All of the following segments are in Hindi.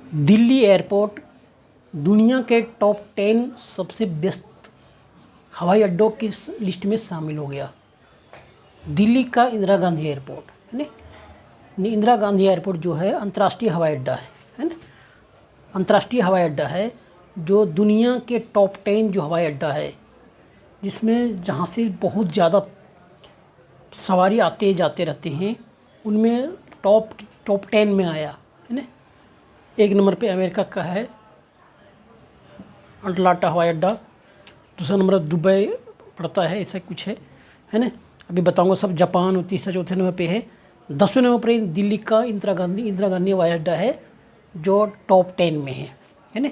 दिल्ली एयरपोर्ट दुनिया के टॉप 10 सबसे व्यस्त हवाई अड्डों की लिस्ट में शामिल हो गया। दिल्ली का इंदिरा गांधी एयरपोर्ट है ना। इंदिरा गांधी एयरपोर्ट जो है अंतर्राष्ट्रीय हवाई अड्डा है ना। अंतर्राष्ट्रीय हवाई अड्डा है जो दुनिया के टॉप 10 जो हवाई अड्डा है, जिसमें जहाँ से बहुत ज़्यादा सवारी आते जाते रहते हैं, उनमें टॉप 10 में आया है ना। 1 नंबर पे अमेरिका का है अटलांटा हवाई अड्डा, दूसरा नंबर दुबई पड़ता है, ऐसा कुछ है ना। अभी बताऊंगा सब। जापान और तीसरा चौथे नंबर पे है। 10वें नंबर पर दिल्ली का इंदिरा गांधी हवाई अड्डा है जो टॉप 10 में है ना।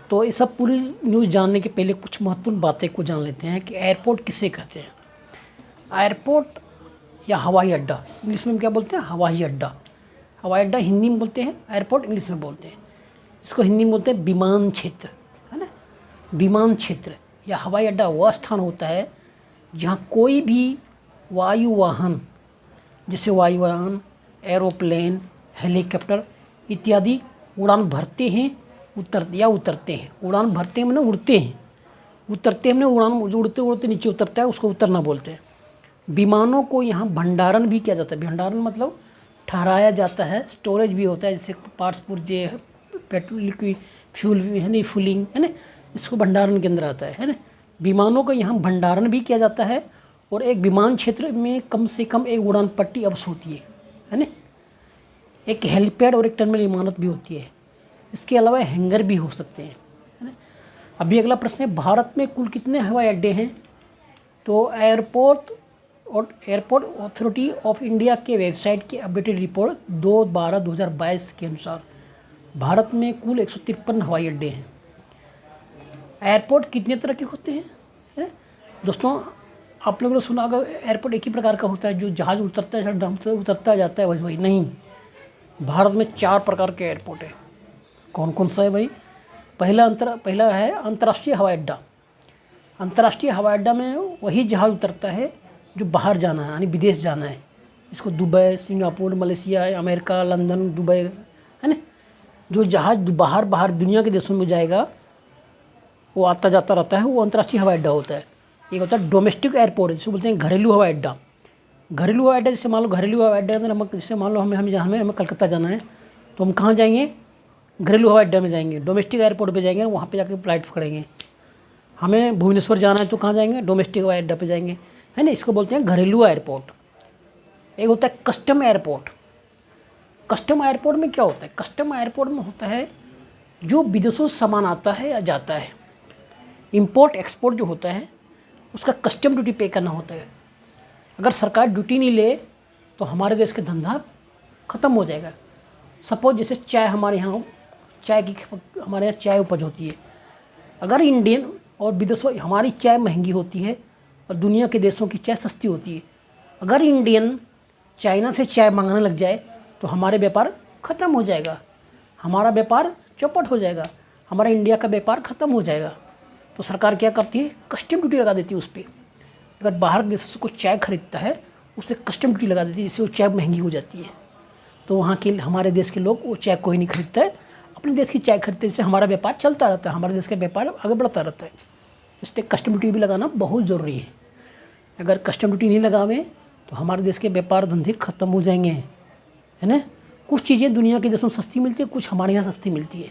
तो ये सब पूरी न्यूज़ जानने के पहले कुछ महत्वपूर्ण बातें को जान लेते हैं कि एयरपोर्ट किसे कहते हैं। एयरपोर्ट या हवाई अड्डा, इंग्लिश में क्या बोलते हैं? हवाई अड्डा। हवाई अड्डा हिंदी में बोलते हैं, एयरपोर्ट इंग्लिश में बोलते हैं। इसको हिंदी में बोलते हैं विमान क्षेत्र, है ना। विमान क्षेत्र या हवाई अड्डा वह स्थान होता है जहाँ कोई भी वायु वाहन, जैसे वायुयान, एरोप्लेन, हेलीकॉप्टर इत्यादि उड़ान भरते हैं, उतरते हैं। उड़ान भरते हैं मैंने उड़ते हैं, उतरते हैं मैंने उड़ान उड़ते उड़ते नीचे उतरता है, उसको उतरना बोलते हैं। विमानों को यहाँ भंडारण भी किया जाता है। भंडारण मतलब ठहराया जाता है, स्टोरेज भी होता है, जैसे पार्ट्स पुर्जे, पेट्रोल, लिक्विड फ्यूल है ना, फूलिंग है ना, इसको भंडारण के अंदर आता है ना। विमानों का यहाँ भंडारण भी किया जाता है और एक विमान क्षेत्र में कम से कम एक उड़ान पट्टी अवश्य होती है ना। एक हेलीपैड और एक टर्मिनल इमारत भी होती है। इसके अलावा हैंगर भी हो सकते हैं, है ना। अभी अगला प्रश्न है, भारत में कुल कितने हवाई अड्डे हैं? तो एयरपोर्ट अथॉरिटी ऑफ इंडिया के वेबसाइट की अपडेटेड रिपोर्ट 2/12/2022 के अनुसार भारत में कुल 153 हवाई अड्डे हैं। एयरपोर्ट कितने तरह के होते हैं, है ना? दोस्तों, आप लोगों ने सुना होगा एयरपोर्ट एक ही प्रकार का होता है, जो जहाज़ उतरता है ढंग से उतरता जाता है वही नहीं। भारत में 4 प्रकार के एयरपोर्ट है। कौन कौन सा है भाई? पहला है अंतर्राष्ट्रीय हवाई अड्डा। अंतर्राष्ट्रीय हवाई अड्डा में वही जहाज़ उतरता है जो बाहर जाना है, यानी विदेश जाना है। इसको Dubai, Singapore, Malaysia, America, London, Dubai, है ना। जो जहाज़ बाहर दुनिया के देशों में जाएगा वो आता जाता रहता है, वो अंतर्राष्ट्रीय हवाई अड्डा होता है। एक होता है डोमेस्टिक एयरपोर्ट, जिसको बोलते हैं घरेलू हवाई अड्डा। घरेलू हवाई अड्डा, जैसे मान लो घरेलू हवाई अड्डा के अंदर जैसे मान लो हमें कलकत्ता जाना है, तो हम कहाँ जाएंगे? घरेलू हवाई अड्डा में जाएंगे। डोमेस्टिक एयरपोर्ट पे जाएंगे, वहाँ पे जाकर फ्लाइट पकड़ेंगे। हमें भुवनेश्वर जाना है तो कहाँ जाएंगे? डोमेस्टिक हवाई अड्डा पे जाएंगे, है ना। इसको बोलते हैं घरेलू एयरपोर्ट। एक होता है कस्टम एयरपोर्ट। कस्टम एयरपोर्ट में क्या होता है? कस्टम एयरपोर्ट में होता है जो विदेशों से सामान आता है या जाता है, इंपोर्ट एक्सपोर्ट जो होता है, उसका कस्टम ड्यूटी पे करना होता है। अगर सरकार ड्यूटी नहीं ले तो हमारे देश का धंधा ख़त्म हो जाएगा। सपोज जैसे चाय, हमारे यहाँ चाय उपज होती है। अगर इंडियन और विदेशों, हमारी चाय महंगी होती है और दुनिया के देशों की चाय सस्ती होती है। अगर इंडियन चाइना से चाय मंगाने लग जाए तो हमारे व्यापार ख़त्म हो जाएगा, हमारा व्यापार चौपट हो जाएगा, हमारा इंडिया का व्यापार ख़त्म हो जाएगा। तो सरकार क्या करती है? कस्टम ड्यूटी लगा देती है उस पर। अगर बाहर देशों से कुछ चाय खरीदता है, उससे कस्टम ड्यूटी लगा देती है, जिससे वो चाय महंगी हो जाती है। तो वहाँ के हमारे देश के लोग वो चाय कोई नहीं खरीदता है, अपने देश की चाय खरीदते हैं, जिससे हमारा व्यापार चलता रहता है, हमारे देश का व्यापार आगे बढ़ता रहता है। इसलिए कस्टम ड्यूटी भी लगाना बहुत ज़रूरी है। अगर कस्टम ड्यूटी नहीं लगावे तो हमारे देश के व्यापार धंधे खत्म हो जाएंगे, है ना। कुछ चीज़ें दुनिया के देशों में सस्ती मिलती है, कुछ हमारे यहाँ सस्ती मिलती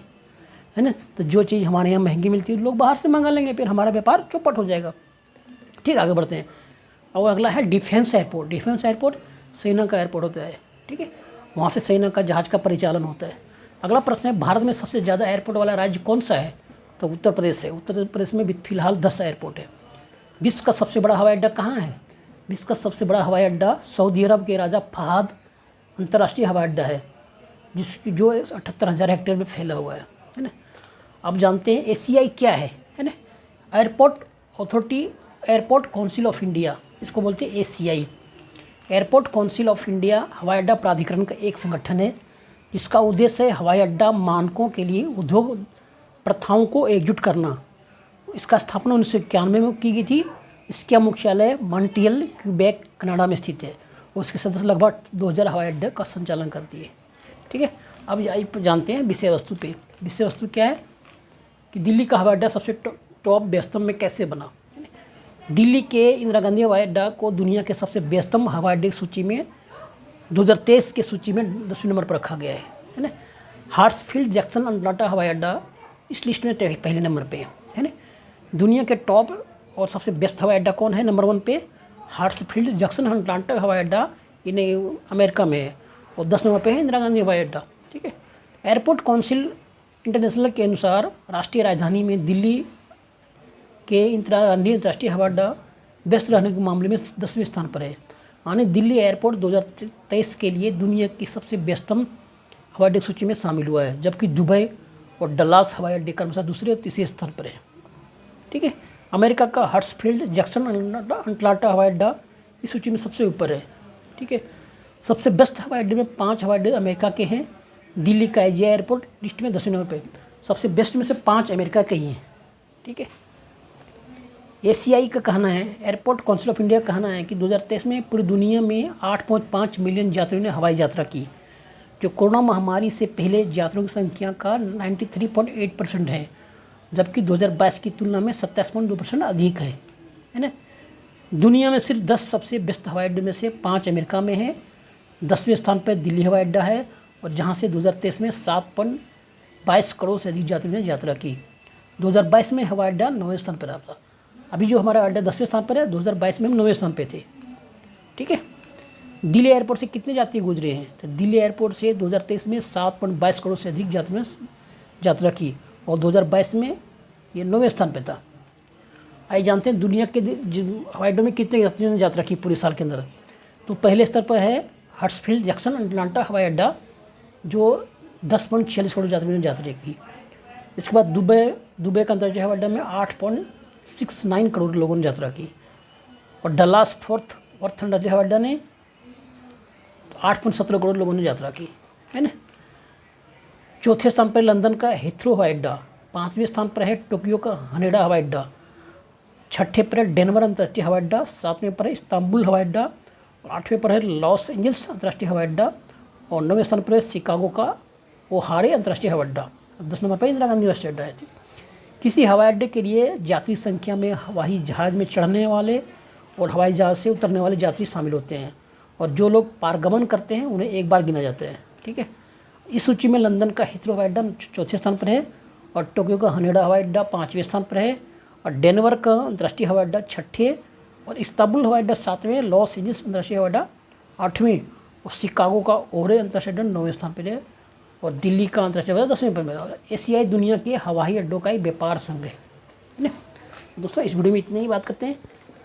है ना। तो जो चीज़ हमारे यहाँ महंगी मिलती है लोग बाहर से मंगा लेंगे, फिर हमारा व्यापार चौपट हो जाएगा। ठीक, आगे बढ़ते हैं। और अगला है डिफेंस एयरपोर्ट। डिफेंस एयरपोर्ट सेना का एयरपोर्ट होता है, ठीक है। वहाँ से सेना का जहाज़ का परिचालन होता है। अगला प्रश्न है, भारत में सबसे ज़्यादा एयरपोर्ट वाला राज्य कौन सा है? तो उत्तर प्रदेश है। उत्तर प्रदेश में फिलहाल 10 एयरपोर्ट है। विश्व का सबसे बड़ा हवाई अड्डा कहाँ है? विश्व का सबसे बड़ा हवाई अड्डा सऊदी अरब के राजा फहद अंतर्राष्ट्रीय हवाई अड्डा है, जो 78,000 हेक्टेयर में फैला हुआ है ना। अब जानते हैं ACI क्या है ना। Airport authority, airport council of India, इसको बोलते हैं ACI। Airport council of India हवाई अड्डा प्राधिकरण का एक संगठन है। इसका उद्देश्य है हवाई अड्डा मानकों के लिए उद्योग प्रथाओं को एकजुट करना। इसका स्थापना 1991 में की गई थी। इसका मुख्यालय मॉन्ट्रियल, क्यूबेक, कनाडा में स्थित है। उसके सदस्य लगभग 2000 हवाई अड्डे का संचालन करती है। ठीक है, अब जानते हैं विषय वस्तु पे। विषय वस्तु क्या है कि दिल्ली का हवाई अड्डा सबसे टॉप व्यस्तम में कैसे बना। दिल्ली के इंदिरा गांधी हवाई अड्डा को दुनिया के सबसे व्यस्तम हवाई अड्डे की सूची में 2023 के सूची में 10वें नंबर पर रखा गया है ना। हार्ट्सफील्ड जैक्सन अटलांटा हवाई अड्डा इस लिस्ट में पहले नंबर पे है ना। दुनिया के टॉप और सबसे बेस्ट हवाई अड्डा कौन है, नंबर 1 पे हार्ट्सफील्ड जैक्सन अटलांटा हवाई अड्डा, इन्हें अमेरिका में है। और 10 नंबर पे है इंदिरा गांधी हवाई अड्डा, ठीक है। एयरपोर्ट काउंसिल इंटरनेशनल के अनुसार राष्ट्रीय राजधानी में दिल्ली के इंदिरा गांधी अंतर्राष्ट्रीय हवाई अड्डा व्यस्त रहने के मामले में 10वें स्थान पर है। यानी दिल्ली एयरपोर्ट 2023 के लिए दुनिया की सबसे व्यस्तम हवाई अड्डे सूची में शामिल हुआ है, जबकि दुबई और डल्लास हवाई अड्डे क्रमशः दूसरे और तीसरे स्थान पर है, ठीक है। अमेरिका का हार्ट्सफील्ड जैक्सन अटलांटा हवाई अड्डा इस सूची में सबसे ऊपर है, ठीक है। सबसे बेस्ट हवाई अड्डे में 5 हवाई अड्डे अमेरिका के हैं। दिल्ली का एजिया एयरपोर्ट लिस्ट में 10वें नंबर पे, सबसे बेस्ट में से 5 अमेरिका के ही हैं, ठीक है। एसीआई का कहना है, एयरपोर्ट काउंसिल ऑफ इंडिया का कहना है कि 2023 में पूरी दुनिया में 8.5 मिलियन यात्रियों ने हवाई यात्रा की, जो कोरोना महामारी से पहले यात्रियों की संख्या का 93.8% है, जबकि 2022 की तुलना में 27.2% अधिक है ना। दुनिया में सिर्फ 10 सबसे बेस्ट हवाई अड्डे में से 5 अमेरिका में है। 10वें स्थान पर दिल्ली हवाई अड्डा है, और जहां से 2023 में 7.22 करोड़ से अधिक यात्रियों ने यात्रा की। 2022 में हवाई अड्डा 9वें स्थान पर था। अभी जो हमारा अड्डा 10वें स्थान पर है, 2022 में हम 9वें स्थान पे थे, ठीक है। दिल्ली एयरपोर्ट से कितने यात्री गुजरे हैं, तो दिल्ली एयरपोर्ट से 2023 में 7.22 करोड़ से अधिक यात्रियों ने यात्रा की, और 2022 में ये 9वें स्थान पे था। आइए जानते हैं दुनिया के हवाई अड्डों में कितने यात्रियों ने यात्रा की पूरे साल के अंदर। तो पहले स्तर पर है हार्ट्सफील्ड जैक्सन अटलांटा हवाई अड्डा, जो 10.46 करोड़ यात्रियों ने यात्रा की। इसके बाद दुबई का अंतर्राष्ट्रीय हवाई अड्डा में 8.69 करोड़ लोगों ने यात्रा की, और डल्लास फोर्थ अंतर्राष्ट्रीय हवाई अड्डा ने 8.17 करोड़ लोगों ने यात्रा की, है ना। चौथे स्थान पर लंदन का हीथ्रो हवाई अड्डा, 5वें स्थान पर है टोक्यो का हनेडा हवाई अड्डा, 6ठे पर है डेनवर अंतर्राष्ट्रीय हवाई अड्डा, 7वें पर है इस्तांबुल हवाई अड्डा, और 8वें पर है लॉस एंजल्स अंतर्राष्ट्रीय हवाई अड्डा, और 9वें स्थान पर है शिकागो का ओहारे अंतर्राष्ट्रीय हवाई अड्डा। 10 नंबर पर इंदिरा गांधी हवाई अड्डा है। किसी हवाई अड्डे के लिए यात्री संख्या में हवाई जहाज़ में चढ़ने वाले और हवाई जहाज़ से उतरने वाले यात्री शामिल होते हैं, और जो लोग पारगमन करते हैं उन्हें एक बार गिना जाता है, ठीक है। इस सूची में लंदन का हीथ्रो हवाई अड्डा 4थे स्थान पर है, और टोक्यो का हनेडा हवाई अड्डा 5वें स्थान पर है, और डेनवर का अंतर्राष्ट्रीय हवाई अड्डा 6ठे, और इस्तांबुल हवाई अड्डा 7वें, लॉस एंजल्स अंतर्राष्ट्रीय हवाई अड्डा 8वें, और शिकागो का ओहरे अंतर्राष्ट्रीय अड्डा 9वें स्थान पर है, और दिल्ली का अंतर्राष्ट्रीय हवाई अड्डा 10वें पर है। एशियाई दुनिया के हवाई अड्डों का एक व्यापार संघ है ना। दोस्तों इस वीडियो में इतनी ही बात करते हैं,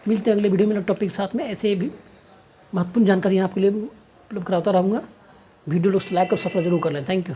मिलते हैं अगले वीडियो में टॉपिक के साथ में। ऐसे भी महत्वपूर्ण जानकारी आपके लिए उपलब्ध कराता रहूँगा। वीडियो लोग लाइक और सब्सक्राइब जरूर कर लें। Thank you.